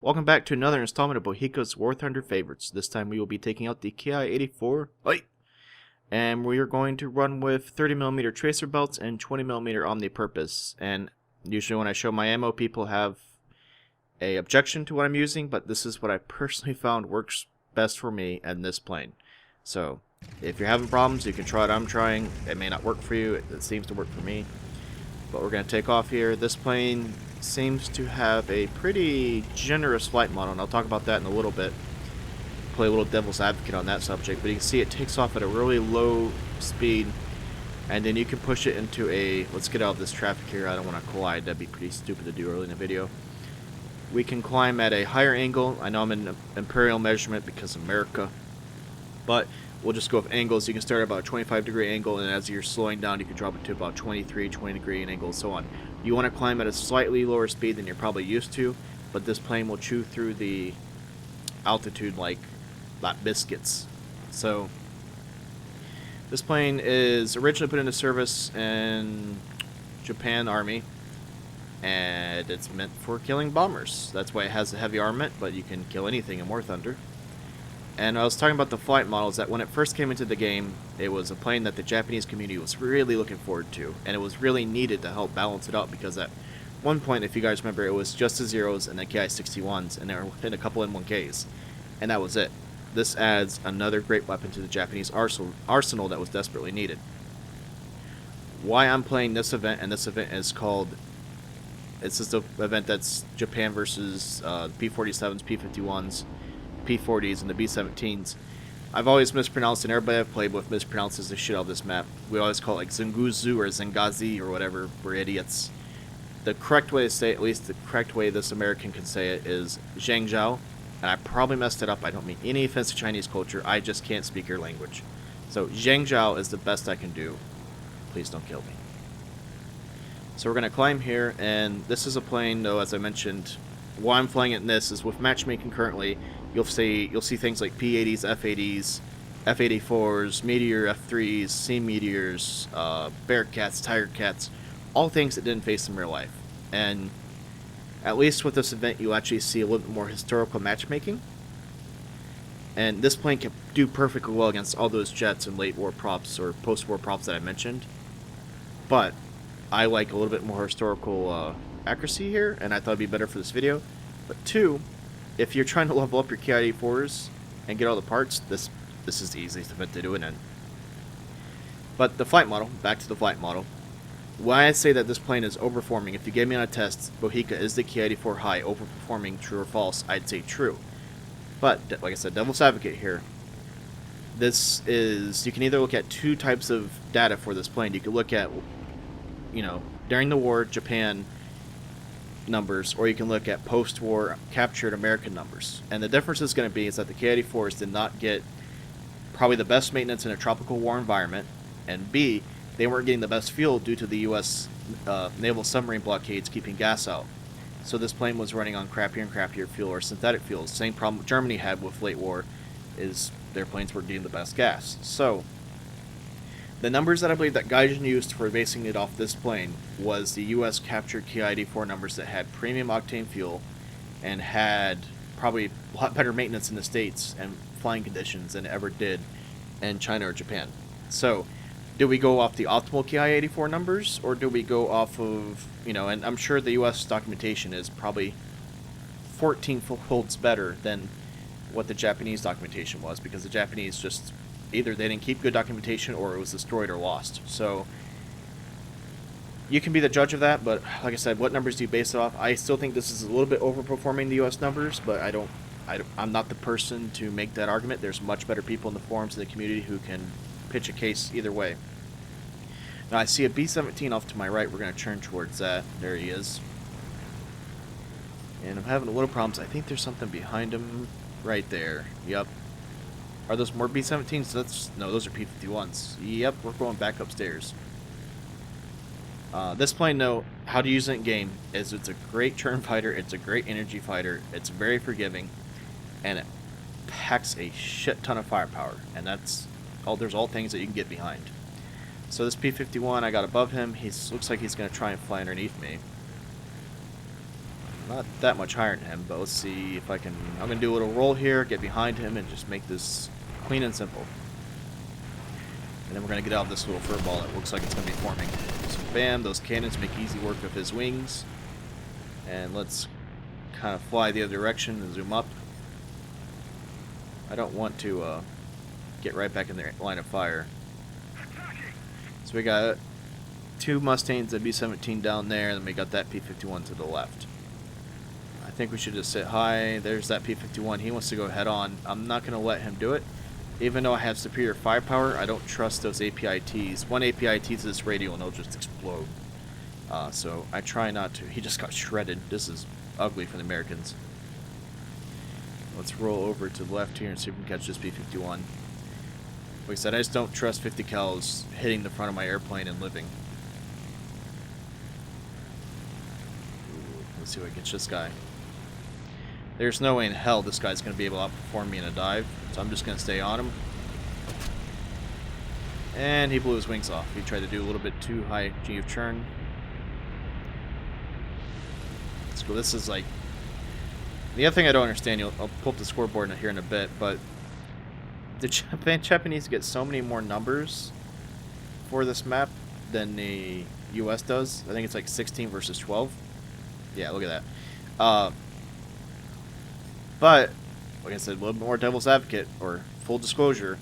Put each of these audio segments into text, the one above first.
Welcome back to another installment of Bohika's War Thunder Favorites. This time we will be taking out the Ki-84, and we are going to run with 30mm tracer belts and 20mm omnipurpose. And usually when I show my ammo, people have a objection to what I'm using, but this is what I personally found works best for me and this plane. So if you're having problems, you can try what I'm trying. It may not work for you. It seems to work for me. But we're going to take off here. This plane seems to have a pretty generous flight model, and I'll talk about that in a little bit. Play a little devil's advocate on that subject, but you can see it takes off at a really low speed, and then you can push it into a... Let's get out of this traffic here. I don't want to collide. That'd be pretty stupid to do early in the video. We can climb at a higher angle. I know I'm in imperial measurement because of America, but we'll just go with angles. You can start at about a 25-degree angle, and as you're slowing down, you can drop it to about 23, 20-degree angle, and so on. You want to climb at a slightly lower speed than you're probably used to, but this plane will chew through the altitude like biscuits. So, this plane is originally put into service in Japan Army, and it's meant for killing bombers. That's why it has a heavy armament, but you can kill anything in War Thunder. And I was talking about the flight models, that when it first came into the game, it was a plane that the Japanese community was really looking forward to, and it was really needed to help balance it out, because at one point, if you guys remember, it was just the Zeros and the Ki-61s, and there were a couple N1Ks, and that was it. This adds another great weapon to the Japanese arsenal that was desperately needed. Why I'm playing this event, and this event is called... It's just an event that's Japan versus P-47s, P-51s, P-40s, and the B-17s. I've always mispronounced, and everybody I've played with mispronounces the shit out of this map. We always call it like Zenguzu or Zengazi or whatever. We're idiots. The correct way to say it, at least the correct way this American can say it, is Zhangzhou. And I probably messed it up. I don't mean any offense to Chinese culture. I just can't speak your language. So Zhangzhou is the best I can do. Please don't kill me. So we're going to climb here, and this is a plane, though, as I mentioned. Why I'm flying it in this is with matchmaking currently. You'll see things like P-80s, F-80s, F-84s, Meteor F-3s, Sea Meteors, Bearcats, Tiger Cats, all things that didn't face in real life. And at least with this event, you actually see a little bit more historical matchmaking. And this plane can do perfectly well against all those jets and late war props or post-war props that I mentioned. But I like a little bit more historical accuracy here, and I thought it'd be better for this video. But two, if you're trying to level up your Ki-84s and get all the parts, this is the easiest event to do it in. But the flight model, back to the flight model. Why I say that this plane is overperforming, if you gave me on a test, Bohika, is the Ki-84 high overperforming, true or false, I'd say true. But, like I said, devil's advocate here. This is, you can either look at two types of data for this plane. You can look at, you know, during the war, Japan numbers, or you can look at post-war captured American numbers. And the difference is going to be is that the Ki-84s did not get probably the best maintenance in a tropical war environment, and B, they weren't getting the best fuel due to the U.S. Naval submarine blockades keeping gas out. So this plane was running on crappier and crappier fuel, or synthetic fuels. Same problem Germany had with late war, is their planes weren't getting the best gas. So the numbers that I believe that Gaijin used for basing it off this plane was the U.S. captured Ki-84 numbers that had premium octane fuel and had probably a lot better maintenance in the States and flying conditions than it ever did in China or Japan. So, do we go off the optimal Ki-84 numbers, or do we go off of, you know, and I'm sure the U.S. documentation is probably 14 folds better than what the Japanese documentation was, because the Japanese just... either they didn't keep good documentation or it was destroyed or lost. So you can be the judge of that, but like I said, what numbers do you base it off? I still think this is a little bit overperforming the US numbers, but I'm not the person to make that argument. There's much better people in the forums in the community who can pitch a case either way. Now I see a B-17 off to my right. We're going to turn towards that. There he is. And I'm having a little problems. I think there's something behind him right there. Yep. Are those more B-17s? No, those are P-51s. Yep, we're going back upstairs. This plane, though, how to use it in game is it's a great turn fighter, it's a great energy fighter, it's very forgiving, and it packs a shit ton of firepower. And that's all. There's all things that you can get behind. So this P-51, I got above him. Looks like he's going to try and fly underneath me. Not that much higher than him, but let's see if I can... I'm going to do a little roll here, get behind him, and just make this clean and simple. And then we're going to get out of this little fur ball that looks like it's going to be forming. So bam, those cannons make easy work of his wings. And let's kind of fly the other direction and zoom up. I don't want to get right back in their line of fire. So we got 2 Mustangs and B-17 down there, and then we got that P-51 to the left. I think we should just sit high. There's that P-51. He wants to go head on. I'm not going to let him do it. Even though I have superior firepower, I don't trust those APITs. One APIT to this radio and they'll just explode. So I try not to. He just got shredded. This is ugly for the Americans. Let's roll over to the left here and see if we can catch this P-51. Like I said, I just don't trust 50 cals hitting the front of my airplane and living. Ooh, let's see if I can catch this guy. There's no way in hell this guy's going to be able to outperform me in a dive, so I'm just going to stay on him. And he blew his wings off. He tried to do a little bit too high G of churn. Let's go. This is like... The other thing I don't understand, I'll pull up the scoreboard here in a bit, but the Japanese get so many more numbers for this map than the US does. I think it's like 16 versus 12. Yeah, look at that. But, like I said, a little bit more devil's advocate, or full disclosure,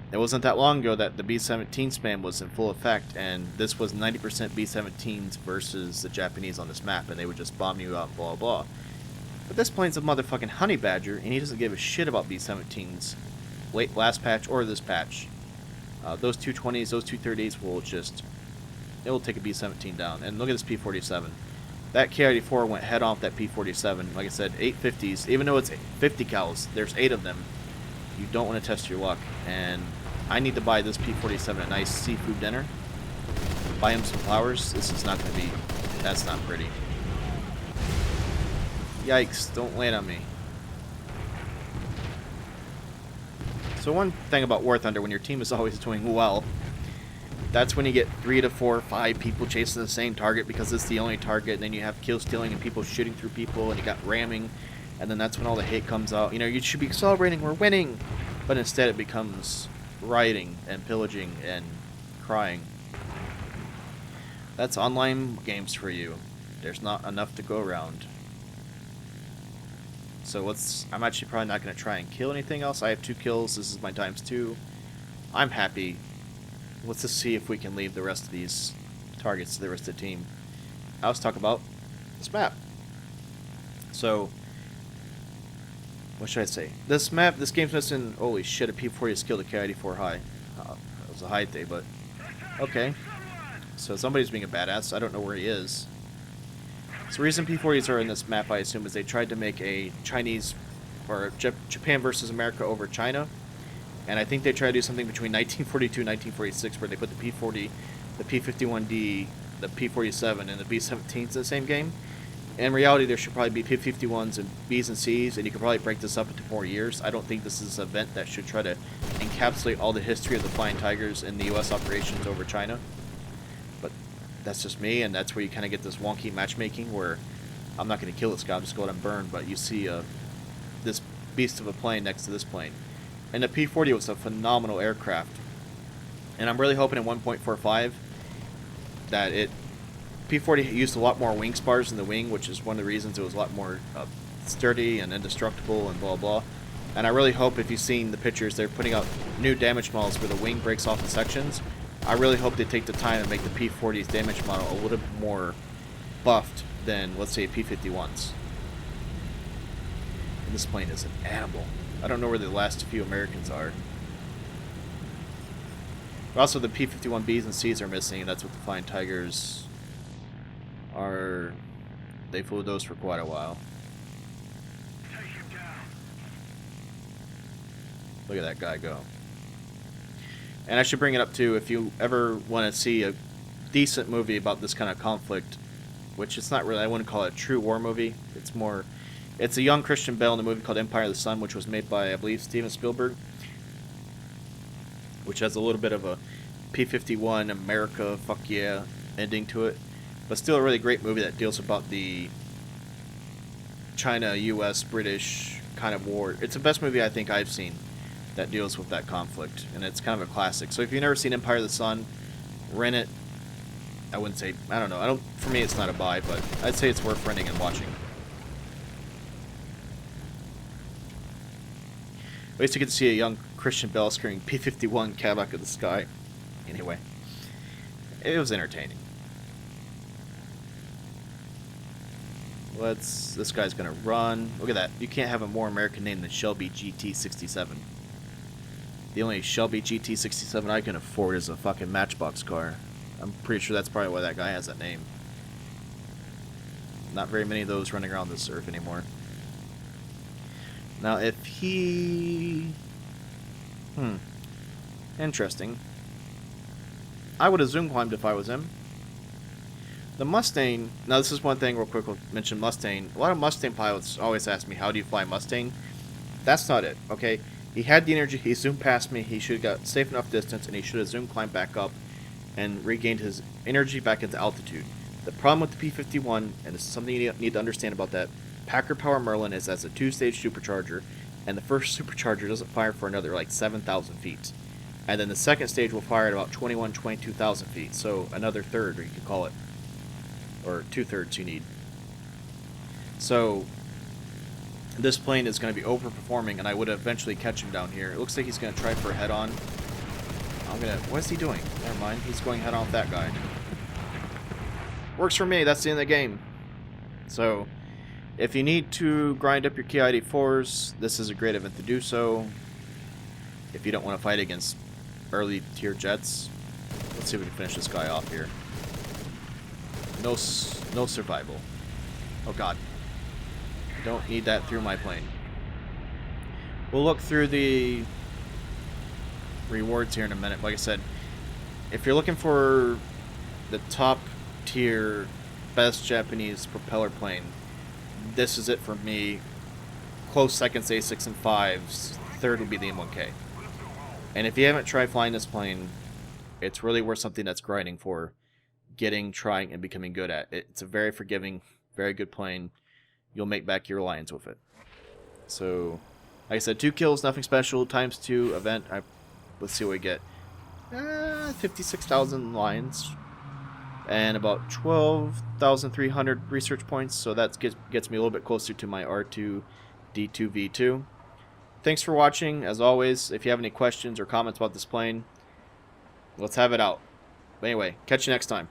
it wasn't that long ago that the B-17 spam was in full effect, and this was 90% B-17s versus the Japanese on this map, and they would just bomb you out, blah, blah. But this plane's a motherfucking honey badger, and he doesn't give a shit about B-17s. Last patch or this patch. Those 220s, those 230s will just... It will take a B-17 down. And look at this P-47. That Ki-84 went head on with that P-47. Like I said, 850s. Even though it's 50 cals, there's 8 of them. You don't want to test your luck. And I need to buy this P-47 a nice seafood dinner. Buy him some flowers. This is not going to be... That's not pretty. Yikes, don't land on me. So one thing about War Thunder, when your team is always doing well, that's when you get 3 to 4 or 5 people chasing the same target because it's the only target, and then you have kill stealing and people shooting through people, and you got ramming, and then that's when all the hate comes out. You know, you should be celebrating, we're winning, but instead it becomes rioting and pillaging and crying. That's online games for you. There's not enough to go around. So I'm actually probably not going to try and kill anything else. I have 2 kills. This is my ×2. I'm happy. Let's just see if we can leave the rest of these targets to the rest of the team. I was talking about this map. So, what should I say? This map, this game's missing... Holy shit, a P-40 has killed a Ki-84 high. It was a Hayate, but... Okay. So somebody's being a badass. I don't know where he is. So the reason P-40s are in this map, I assume, is they tried to make a Chinese, or Japan versus America over China. And I think they tried to do something between 1942 and 1946 where they put the P-40, the P-51D, the P-47, and the B-17s in the same game. In reality, there should probably be P-51s and Bs and Cs, and you could probably break this up into 4 years. I don't think this is an event that should try to encapsulate all the history of the Flying Tigers in the U.S. operations over China. But that's just me, and that's where you kind of get this wonky matchmaking where I'm not going to kill this guy, I'm just going to let him burn, but you see this beast of a plane next to this plane. And the P-40 was a phenomenal aircraft. And I'm really hoping in 1.45 that P-40 used a lot more wing spars in the wing, which is one of the reasons it was a lot more sturdy and indestructible and blah blah. And I really hope, if you've seen the pictures, they're putting out new damage models where the wing breaks off in sections. I really hope they take the time and make the P-40's damage model a little bit more buffed than, let's say, P-51's. And this plane is an animal. I don't know where the last few Americans are. But also the P-51Bs and Cs are missing, and that's what the Flying Tigers are. They flew those for quite a while. Look at that guy go. And I should bring it up too, if you ever want to see a decent movie about this kind of conflict, which it's not really, I wouldn't call it a true war movie. It's more, it's a young Christian Bale in a movie called Empire of the Sun, which was made by, I believe, Steven Spielberg, which has a little bit of a P-51 America fuck yeah ending to it, but still a really great movie that deals about the China, U.S., British kind of war. It's the best movie I think I've seen that deals with that conflict, and it's kind of a classic. So if you've never seen Empire of the Sun, rent it. I wouldn't say, I don't know. For me, it's not a buy, but I'd say it's worth renting and watching. At least you get to see a young Christian Bale screaming P-51 cab out of the sky. Anyway, it was entertaining. This guy's gonna run. Look at that. You can't have a more American name than Shelby GT67. The only Shelby GT67 I can afford is a fucking Matchbox car. I'm pretty sure that's probably why that guy has that name. Not very many of those running around this earth anymore. Now, if he... Interesting. I would have zoom climbed if I was him. The Mustang... Now, this is one thing real quick. We'll mention Mustang. A lot of Mustang pilots always ask me, how do you fly Mustang? That's not it, okay? He had the energy. He zoomed past me. He should have got safe enough distance, and he should have zoom climbed back up and regained his energy back into altitude. The problem with the P-51, and this is something you need to understand about that, Packard Power Merlin is as a two-stage supercharger, and the first supercharger doesn't fire for another like 7,000 feet. And then the second stage will fire at about 22,000 feet, so another third, or you could call it, or 2/3 you need. So this plane is going to be overperforming, and I would eventually catch him down here. It looks like he's going to try for a head-on. What is he doing? Never mind, he's going head-on with that guy. Works for me, that's the end of the game. So, if you need to grind up your Ki-84s, this is a great event to do so. If you don't want to fight against early tier jets, let's see if we can finish this guy off here. No survival. Oh god. I don't need that through my plane. We'll look through the rewards here in a minute. Like I said, if you're looking for the top tier best Japanese propeller plane, this is it for me. Close seconds A6 and 5s. Third would be the M1K. And if you haven't tried flying this plane, it's really worth something that's grinding for. Trying, and becoming good at. It's a very forgiving, very good plane. You'll make back your lines with it. So, like I said, 2 kills, nothing special, ×2 event. Let's see what we get. 56,000 lines. And about 12,300 research points, so that gets me a little bit closer to my R2-D2V2. Thanks for watching. As always, if you have any questions or comments about this plane, let's have it out. But anyway, catch you next time.